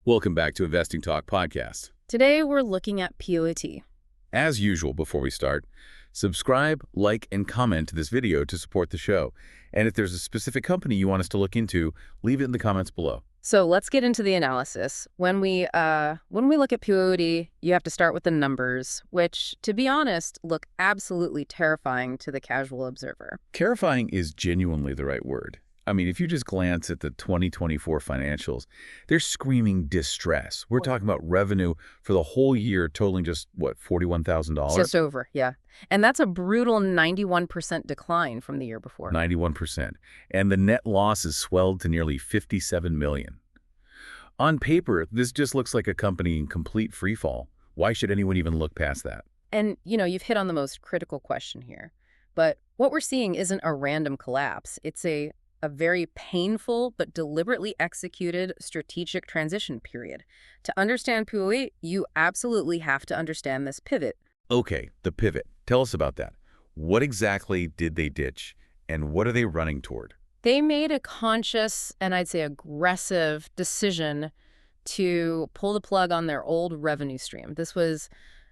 Welcome back to Investing Talk Podcast. Today, we're looking at POET. As usual, before we start, subscribe, like, and comment to this video to support the show. And if there's a specific company you want us to look into, leave it in the comments below. So let's get into the analysis. When we look at POET, you have to start with the numbers, which, to be honest, look absolutely terrifying to the casual observer. Terrifying is genuinely the right word. I mean, if you just glance at the 2024 financials, they're screaming distress. We're talking about revenue for the whole year totaling just, what, $41,000? Just over, yeah. And that's a brutal 91% decline from the year before. 91%. And the net loss has swelled to nearly $57 million. On paper, this just looks like a company in complete freefall. Why should anyone even look past that? And, you've hit on the most critical question here. But what we're seeing isn't a random collapse. It's a very painful but deliberately executed strategic transition period. To understand POET, you absolutely have to understand this pivot. Okay, the pivot. Tell us about that. What exactly did they ditch, and what are they running toward? They made a conscious and I'd say aggressive decision to pull the plug on their old revenue stream. This was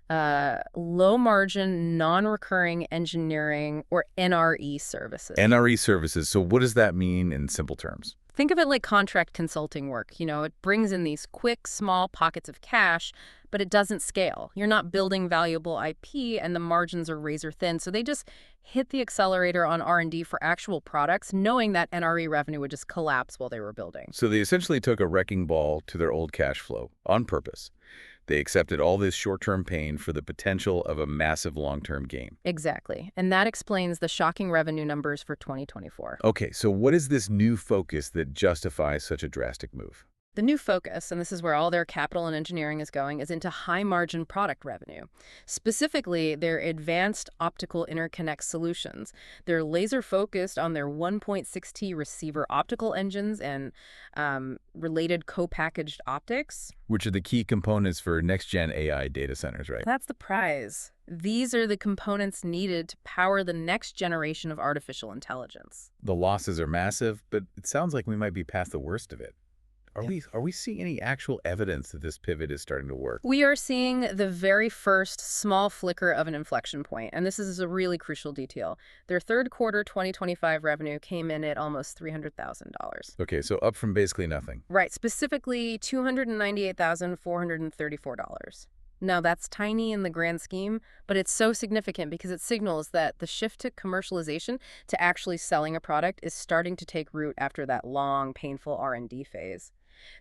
low-margin, non-recurring engineering, or NRE services. NRE services. So what does that mean in simple terms? Think of it like contract consulting work. It brings in these quick, small pockets of cash, but it doesn't scale. You're not building valuable IP, and the margins are razor thin. So they just hit the accelerator on R&D for actual products, knowing that NRE revenue would just collapse while they were building. So they essentially took a wrecking ball to their old cash flow on purpose. They accepted all this short-term pain for the potential of a massive long-term gain. Exactly. And that explains the shocking revenue numbers for 2024. Okay, so what is this new focus that justifies such a drastic move? The new focus, and this is where all their capital and engineering is going, is into high-margin product revenue. Specifically, their advanced optical interconnect solutions. They're laser-focused on their 1.6T receiver optical engines and related co-packaged optics. Which are the key components for next-gen AI data centers, right? That's the prize. These are the components needed to power the next generation of artificial intelligence. The losses are massive, but it sounds like we might be past the worst of it. Are we seeing any actual evidence that this pivot is starting to work? We are seeing the very first small flicker of an inflection point, and this is a really crucial detail. Their third quarter 2025 revenue came in at almost $300,000. Okay, so up from basically nothing. Right, specifically $298,434. Now, that's tiny in the grand scheme, but it's so significant because it signals that the shift to commercialization, to actually selling a product, is starting to take root after that long, painful R&D phase.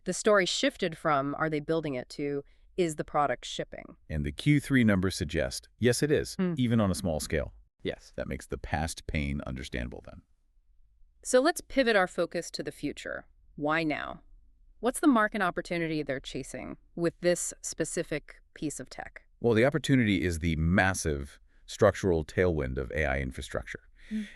The story shifted from, are they building it, to, is the product shipping? And the Q3 numbers suggest, yes, it is, even on a small scale. Yes, that makes the past pain understandable then. So let's pivot our focus to the future. Why now? What's the market opportunity they're chasing with this specific piece of tech? Well, the opportunity is the massive structural tailwind of AI infrastructure.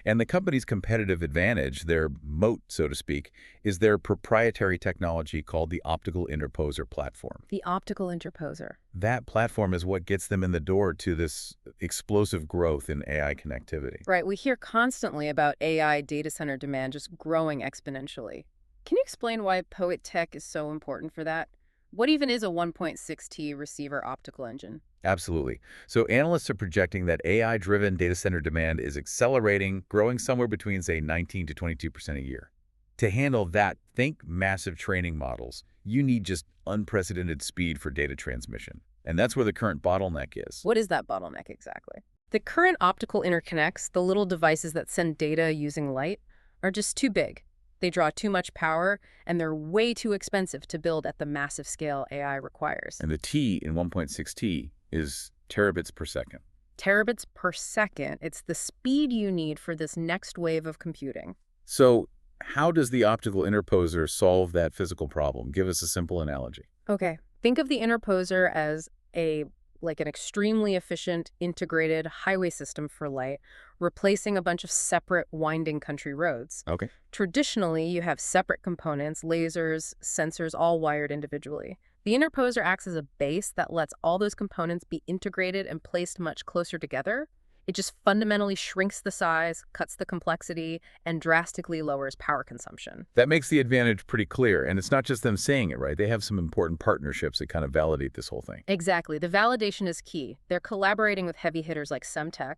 And the company's competitive advantage, their moat, so to speak, is their proprietary technology called the optical interposer platform. The optical interposer. That platform is what gets them in the door to this explosive growth in AI connectivity. Right. We hear constantly about AI data center demand just growing exponentially. Can you explain why POET Tech is so important for that? What even is a 1.6T receiver optical engine? Absolutely. So analysts are projecting that AI-driven data center demand is accelerating, growing somewhere between, say, 19 to 22% a year. To handle that, think massive training models. You need just unprecedented speed for data transmission. And that's where the current bottleneck is. What is that bottleneck exactly? The current optical interconnects, the little devices that send data using light, are just too big. They draw too much power, and they're way too expensive to build at the massive scale AI requires. And the T in 1.6T is terabits per second. Terabits per second. It's the speed you need for this next wave of computing. So how does the optical interposer solve that physical problem? Give us a simple analogy. Okay. Think of the interposer as an extremely efficient, integrated highway system for light, replacing a bunch of separate winding country roads. Okay. Traditionally, you have separate components, lasers, sensors, all wired individually. The interposer acts as a base that lets all those components be integrated and placed much closer together. It just fundamentally shrinks the size, cuts the complexity, and drastically lowers power consumption. That makes the advantage pretty clear, and it's not just them saying it, right? They have some important partnerships that kind of validate this whole thing. Exactly. The validation is key. They're collaborating with heavy hitters like Semtech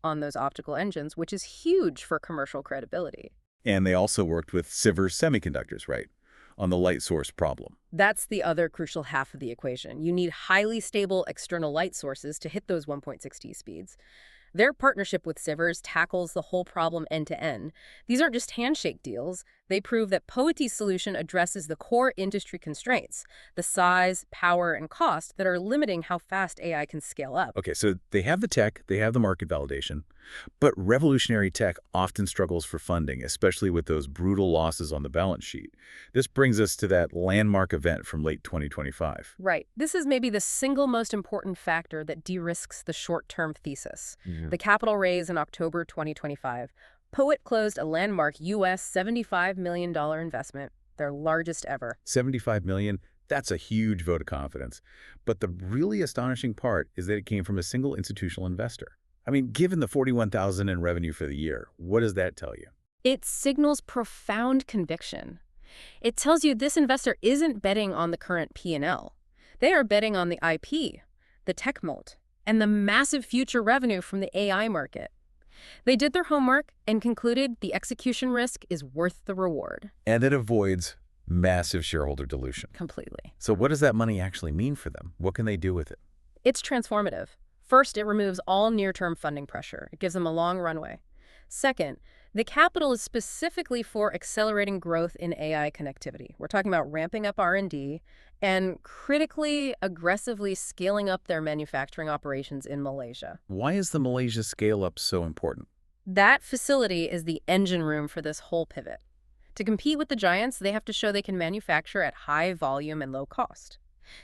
on those optical engines, which is huge for commercial credibility. And they also worked with Sivers Semiconductors, right, on the light source problem. That's the other crucial half of the equation. You need highly stable external light sources to hit those 1.6T speeds. Their partnership with Sivers tackles the whole problem end to end. These aren't just handshake deals. They prove that POET's solution addresses the core industry constraints, the size, power, and cost that are limiting how fast AI can scale up. Okay, so they have the tech, they have the market validation, but revolutionary tech often struggles for funding, especially with those brutal losses on the balance sheet. This brings us to that landmark event from late 2025. Right. This is maybe the single most important factor that de-risks the short-term thesis. The capital raise in October 2025. POET closed a landmark U.S. $75 million investment, their largest ever. $75 million, that's a huge vote of confidence. But the really astonishing part is that it came from a single institutional investor. I mean, given the $41,000 in revenue for the year, what does that tell you? It signals profound conviction. It tells you this investor isn't betting on the current P&L. They are betting on the IP, the tech moat, and the massive future revenue from the AI market. They did their homework and concluded the execution risk is worth the reward. And it avoids massive shareholder dilution. Completely. So what does that money actually mean for them? What can they do with it? It's transformative. First, it removes all near-term funding pressure. It gives them a long runway. Second, the capital is specifically for accelerating growth in AI connectivity. We're talking about ramping up R&D and critically, aggressively scaling up their manufacturing operations in Malaysia. Why is the Malaysia scale-up so important? That facility is the engine room for this whole pivot. To compete with the giants, they have to show they can manufacture at high volume and low cost.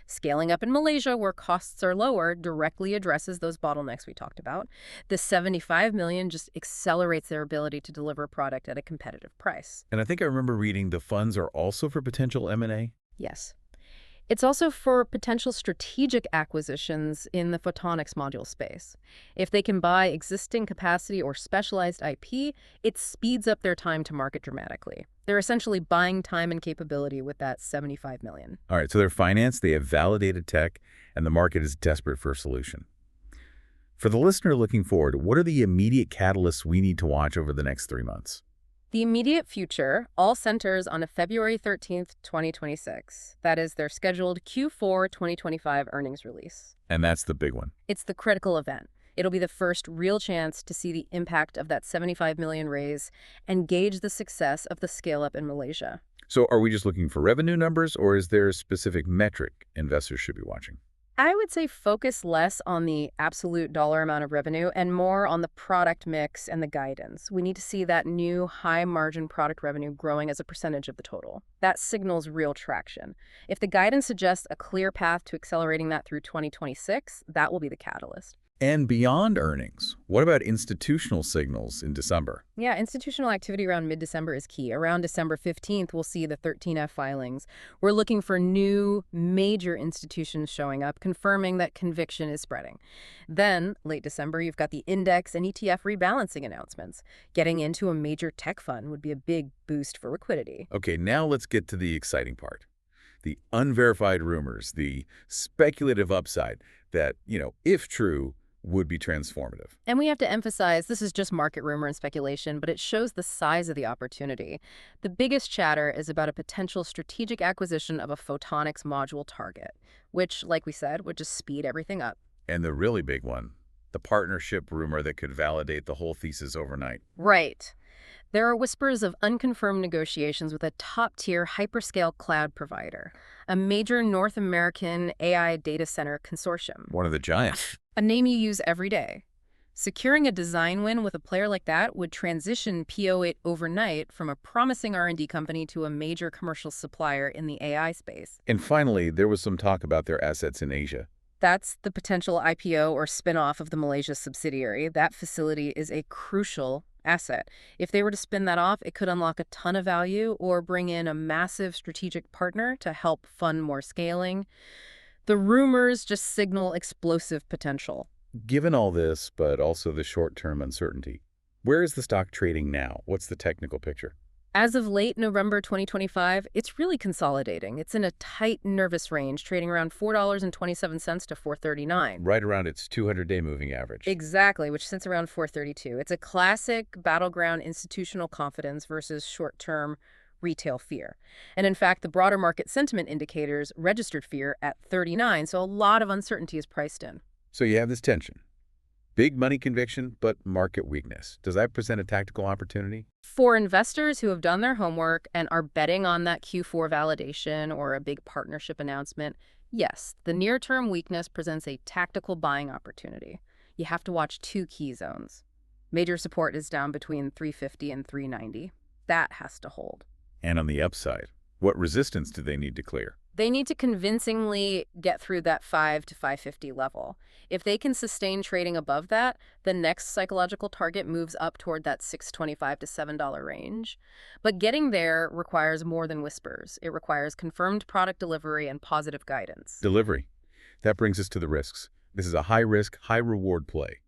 Scaling up in Malaysia, where costs are lower, directly addresses those bottlenecks we talked about. The $75 million just accelerates their ability to deliver a product at a competitive price. And I think I remember reading the funds are also for potential M&A. Yes. It's also for potential strategic acquisitions in the photonics module space. If they can buy existing capacity or specialized IP, it speeds up their time to market dramatically. They're essentially buying time and capability with that $75 million. All right, so they're financed, they have validated tech, and the market is desperate for a solution. For the listener looking forward, what are the immediate catalysts we need to watch over the next 3 months? The immediate future all centers on a February 13th, 2026. That is their scheduled Q4 2025 earnings release. And that's the big one. It's the critical event. It'll be the first real chance to see the impact of that $75 million raise and gauge the success of the scale-up in Malaysia. So are we just looking for revenue numbers, or is there a specific metric investors should be watching? I would say focus less on the absolute dollar amount of revenue and more on the product mix and the guidance. We need to see that new high-margin product revenue growing as a percentage of the total. That signals real traction. If the guidance suggests a clear path to accelerating that through 2026, that will be the catalyst. And beyond earnings, what about institutional signals in December? Yeah, institutional activity around mid-December is key. Around December 15th, we'll see the 13F filings. We're looking for new major institutions showing up, confirming that conviction is spreading. Then, late December, you've got the index and ETF rebalancing announcements. Getting into a major tech fund would be a big boost for liquidity. Okay, now let's get to the exciting part. The unverified rumors, the speculative upside that, if true, would be transformative. And we have to emphasize this is just market rumor and speculation, but it shows the size of the opportunity. The biggest chatter is about a potential strategic acquisition of a photonics module target, which, like we said, would just speed everything up. And the really big one, the partnership rumor that could validate the whole thesis overnight. Right. There are whispers of unconfirmed negotiations with a top-tier hyperscale cloud provider, a major North American AI data center consortium. One of the giants. A name you use every day. Securing a design win with a player like that would transition PO8 overnight from a promising R&D company to a major commercial supplier in the AI space. And finally, there was some talk about their assets in Asia. That's the potential IPO or spin-off of the Malaysia subsidiary. That facility is a crucial asset. If they were to spin that off, it could unlock a ton of value or bring in a massive strategic partner to help fund more scaling. The rumors just signal explosive potential. Given all this, but also the short-term uncertainty, where is the stock trading now? What's the technical picture? As of late November 2025, it's really consolidating. It's in a tight, nervous range, trading around $4.27 to 4.39. Right around its 200-day moving average. Exactly, which sits around 4.32. It's a classic battleground institutional confidence versus short-term retail fear. And in fact, the broader market sentiment indicators registered fear at 39, so a lot of uncertainty is priced in. So you have this tension. Big money conviction, but market weakness. Does that present a tactical opportunity? For investors who have done their homework and are betting on that Q4 validation or a big partnership announcement, yes, the near-term weakness presents a tactical buying opportunity. You have to watch two key zones. Major support is down between 350 and 390. That has to hold. And on the upside, what resistance do they need to clear? They need to convincingly get through that 5 to 550 level. If they can sustain trading above that, the next psychological target moves up toward that $6.25 to $7 range. But getting there requires more than whispers. It requires confirmed product delivery and positive guidance. Delivery. That brings us to the risks. This is a high-risk, high-reward play.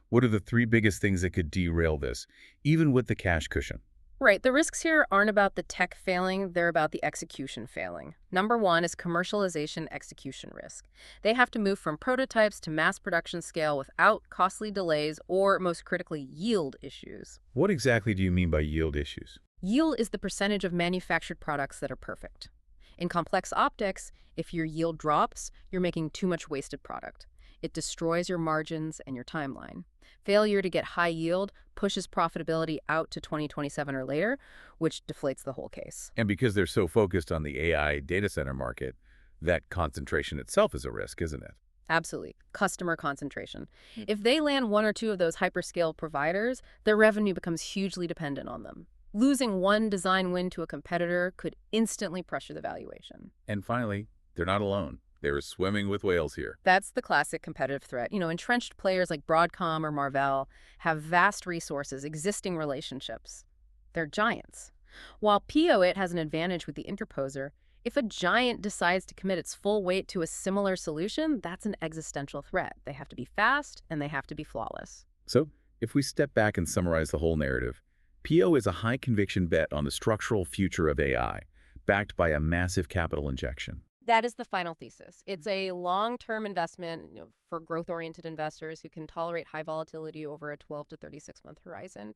What are the three biggest things that could derail this, even with the cash cushion? Right. The risks here aren't about the tech failing, they're about the execution failing. Number one is commercialization execution risk. They have to move from prototypes to mass production scale without costly delays or, most critically, yield issues. What exactly do you mean by yield issues? Yield is the percentage of manufactured products that are perfect. In complex optics, if your yield drops, you're making too much wasted product. It destroys your margins and your timeline. Failure to get high yield pushes profitability out to 2027 or later, which deflates the whole case. And because they're so focused on the AI data center market, that concentration itself is a risk, isn't it? Absolutely. Customer concentration. If they land one or two of those hyperscale providers, their revenue becomes hugely dependent on them. Losing one design win to a competitor could instantly pressure the valuation. And finally, they're not alone. They're swimming with whales here. That's the classic competitive threat. Entrenched players like Broadcom or Marvell have vast resources, existing relationships. They're giants. While POIT has an advantage with the interposer, if a giant decides to commit its full weight to a similar solution, that's an existential threat. They have to be fast and they have to be flawless. So, if we step back and summarize the whole narrative, PO is a high-conviction bet on the structural future of AI, backed by a massive capital injection. That is the final thesis. It's a long-term investment, for growth-oriented investors who can tolerate high volatility over a 12 to 36-month horizon.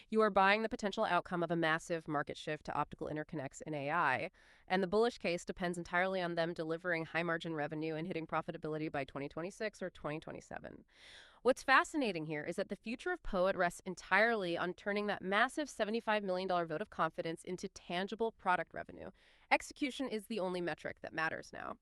You are buying the potential outcome of a massive market shift to optical interconnects in AI, and the bullish case depends entirely on them delivering high-margin revenue and hitting profitability by 2026 or 2027. What's fascinating here is that the future of POET rests entirely on turning that massive $75 million vote of confidence into tangible product revenue. Execution is the only metric that matters now.